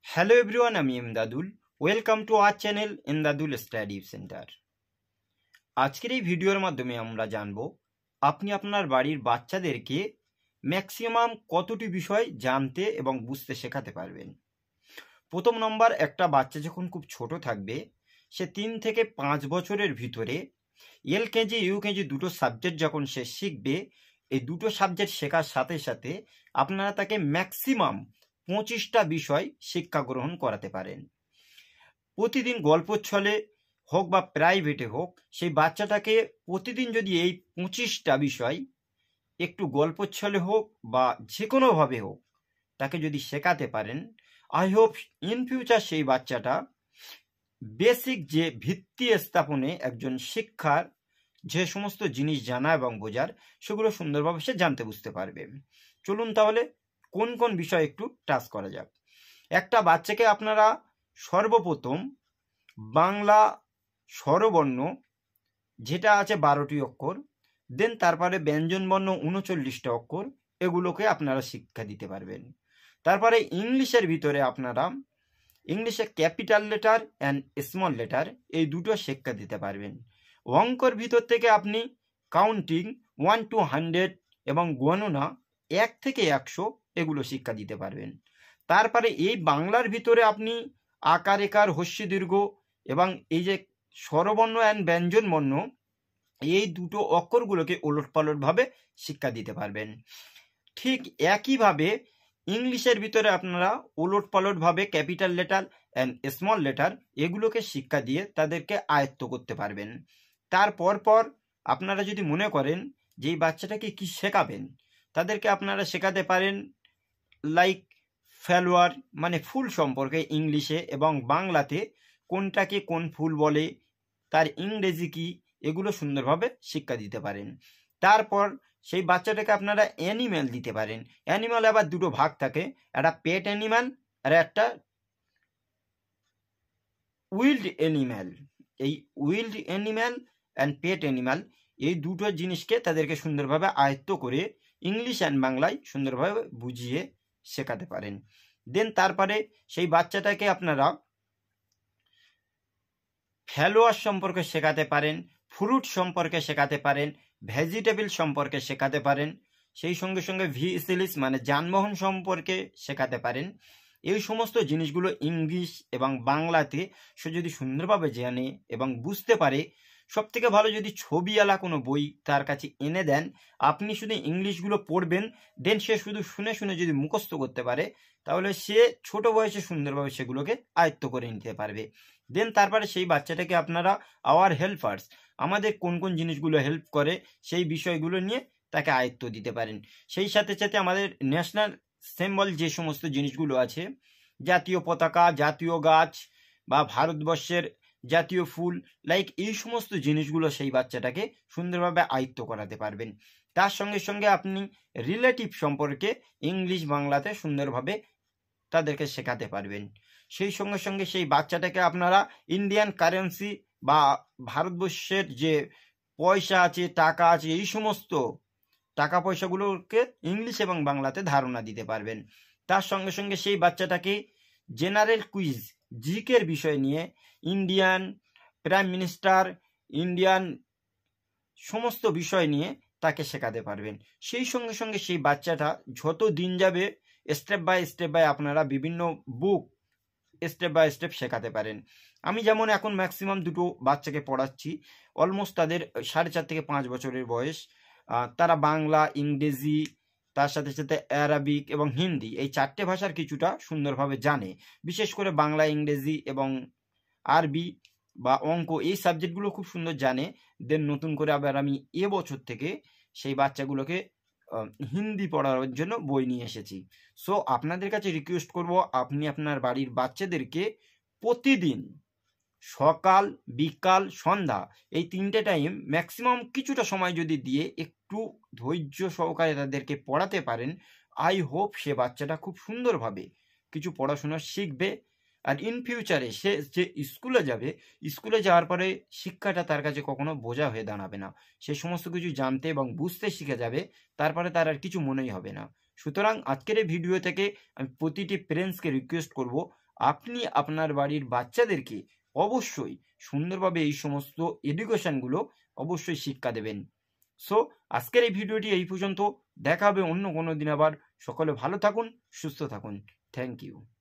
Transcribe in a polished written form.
Hello everyone, আমি Imdadul. Welcome to our channel Imdadul study centre. আজকের এই ভিডিওর মাধ্যমে আমরা জানব আপনি আপনার বাড়ির বাচ্চাদেরকে ম্যাক্সিমাম কতটি বিষয় জানতে এবং বুঝতে শেখাতে পারবেন। প্রথম নম্বর, একটা বাচ্চা যখন খুব ছোট থাকবে, সে 3 থেকে 5 বছরের ভিতরে এলকেজি ইউকেজি দুটো সাবজেক্ট যখন সে শিখবে, এই দুটো সাবজেক্ট শেখার সাথে সাথে আপনারা তাকে ম্যাক্সিমাম 25টা বিষয় শিক্ষা গ্রহণ করাতে পারেন। প্রতিদিন গল্প ছলে হোক বা প্রাইভেটে হোক, সেই বাচ্চাটাকে প্রতিদিন যদি এই 25টা বিষয় একটু গল্প ছলে হোক বা যে কোনোভাবে হোক তাকে যদি শেখাতে পারেন, আই হোপ ইন ফিউচার সেই বাচ্চাটা বেসিক যে ভিত্তি স্থাপনে একজন শিক্ষার যে সমস্ত জিনিস জানা এবং বোঝার, সেগুলো সুন্দরভাবে সে জানতে বুঝতে পারবে। চলুন তাহলে কোন কোন বিষয় একটু টাচ করা যাক। একটা বাচ্চাকে আপনারা সর্বপ্রথম বাংলা স্বরবর্ণ যেটা আছে 12টি অক্ষর, দেন তারপরে ব্যঞ্জনবর্ণ 39টা অক্ষর, এগুলোকে আপনারা শিক্ষা দিতে পারবেন। তারপরে ইংলিশের ভিতরে আপনারা ইংলিশে capital letter and small letter এই দুটো শিক্ষা দিতে পারবেন। অঙ্কর ভিতর থেকে আপনি কাউন্টিং 1 to 100 এবং গণনা 1 থেকে 100 এগুলো শিক্ষা দিতে পারবেন। তারপরে এই বাংলার ভিতরে আপনি আকার একার হস্য দীর্ঘ এবং এই যে স্বরবর্ণ অ্যান্ড ব্যঞ্জনবর্ণ এই দুটো অক্ষরগুলোকে ওলটপালটভাবে শিক্ষা দিতে পারবেন। ঠিক একইভাবে ইংলিশের ভিতরে আপনারা ওলটপালটভাবে capital letter and small letter এগুলোকে শিক্ষা দিয়ে তাদেরকে আয়ত্ত করতে পারবেন। তারপর আপনারা যদি মনে করেন যে এই বাচ্চাটাকে কি শেখাবেন, তাদেরকে আপনারা শেখাতে পারেন লাইক ফ্লাওয়ার মানে ফুল সম্পর্কে ইংলিশে এবং বাংলাতে কোনটাকে কোন ফুল বলে, তার ইংরেজি কি, এগুলো সুন্দরভাবে শিক্ষা দিতে পারেন। তারপর সেই বাচ্চাটাকে আপনারা অ্যানিম্যাল দিতে পারেন। অ্যানিম্যাল আবার দুটো ভাগ থাকে, একটা পেট অ্যানিম্যাল আর একটা উইল্ড অ্যানিম্যাল। এই wild animal and pet animal এই দুটো জিনিসকে তাদেরকে সুন্দরভাবে আয়ত্ত করে ইংলিশ অ্যান্ড বাংলায় সুন্দরভাবে বুঝিয়ে শেখাতে পারেন। দেন তারপরে সেই বাচ্চাটাকে আপনারা ফ্লাওয়ার সম্পর্কে শেখাতে পারেন, ফ্রুট সম্পর্কে শেখাতে পারেন, ভেজিটেবল সম্পর্কে শেখাতে পারেন, সেই সঙ্গে সঙ্গে ভেহিকলস মানে যানবাহন সম্পর্কে শেখাতে পারেন। এই সমস্ত জিনিসগুলো ইংলিশ এবং বাংলাতে সে যদি সুন্দরভাবে জানে এবং বুঝতে পারে, সবথেকে ভালো যদি ছবিওয়ালা কোনো বই তার কাছে এনে দেন, আপনি শুধু ইংলিশগুলো পড়বেন, দেন সে শুধু শুনে শুনে যদি মুখস্থ করতে পারে, তাহলে সে ছোট বয়সে সুন্দরভাবে সেগুলোকে আয়ত্ত করে নিতে পারবে। দেন তারপরে সেই বাচ্চাটাকে আপনারা আওয়ার হেল্পার্স আমাদের কোন কোন জিনিসগুলো হেল্প করে সেই বিষয়গুলো নিয়ে তাকে আয়ত্ত দিতে পারেন। সেই সাথে সাথে আমাদের ন্যাশনাল সিম্বল যে সমস্ত জিনিসগুলো আছে, জাতীয় পতাকা, জাতীয় গাছ বা ভারতবর্ষের জাতীয় ফুল, লাইক এই সমস্ত জিনিসগুলো সেই বাচ্চাটাকে সুন্দরভাবে আয়ত্ত করাতে পারবেন। তার সঙ্গে সঙ্গে আপনি রিলেটিভ সম্পর্কে ইংলিশ বাংলাতে সুন্দরভাবে তাদেরকে শেখাতে পারবেন। সেই সঙ্গে সঙ্গে সেই বাচ্চাটাকে আপনারা ইন্ডিয়ান কারেন্সি বা ভারতবর্ষের যে পয়সা আছে, টাকা আছে, এই সমস্ত টাকা পয়সাগুলোকে ইংলিশ এবং বাংলাতে ধারণা দিতে পারবেন। তার সঙ্গে সঙ্গে সেই বাচ্চাটাকে জেনারেল কুইজ জিকের বিষয় নিয়ে ইন্ডিয়ান প্রাইম মিনিস্টার, ইন্ডিয়ান সমস্ত বিষয় নিয়ে তাকে শেখাতে পারবেন। সেই সঙ্গে সঙ্গে সেই বাচ্চাটা যত দিন যাবে স্টেপ বাই আপনারা বিভিন্ন বুক স্টেপ বাই স্টেপ শেখাতে পারেন। আমি যেমন এখন ম্যাক্সিমাম দুটো বাচ্চাকে পড়াচ্ছি, অলমোস্ট তাদের 4.5 থেকে 5 বছরের বয়স। তারা বাংলা, ইংরেজি, তার সাথে সাথে অ্যারাবিক এবং হিন্দি এই 4টে ভাষার কিছুটা সুন্দরভাবে জানে। বিশেষ করে বাংলা, ইংরেজি এবং আরবি বা অঙ্ক এই সাবজেক্টগুলো খুব সুন্দর জানে। দেন নতুন করে আবার আমি এবছর থেকে সেই বাচ্চাগুলোকে হিন্দি পড়ার জন্য বই নিয়ে এসেছি। সো আপনাদের কাছে রিকোয়েস্ট করব, আপনি আপনার বাড়ির বাচ্চাদেরকে প্রতিদিন সকাল, বিকাল, সন্ধ্যা এই 3টে টাইম ম্যাক্সিমাম কিছুটা সময় যদি দিয়ে একটু ধৈর্য সহকারে তাদেরকে পড়াতে পারেন, আই হোপ সে বাচ্চাটা খুব সুন্দরভাবে কিছু পড়াশোনা শিখবে। আর ইন ফিউচারে সে যে স্কুলে যাবে, স্কুলে যাওয়ার পরে শিক্ষাটা তার কাছে কখনো বোঝা হয়ে দাঁড়াবে না। সে সমস্ত কিছু জানতে এবং বুঝতে শিখে যাবে, তারপরে তার আর কিছু মনেই হবে না। সুতরাং আজকের এই ভিডিও থেকে আমি প্রতিটি প্যারেন্টসকে রিকোয়েস্ট করব, আপনি আপনার বাড়ির বাচ্চাদেরকে অবশ্যই সুন্দরভাবে এই সমস্ত এডুকেশনগুলো অবশ্যই শিক্ষা দেবেন। সো আজকের এই ভিডিওটি এই পর্যন্ত। দেখা হবে অন্য কোনো দিন আবার। সকলে ভালো থাকুন, সুস্থ থাকুন। Thank you.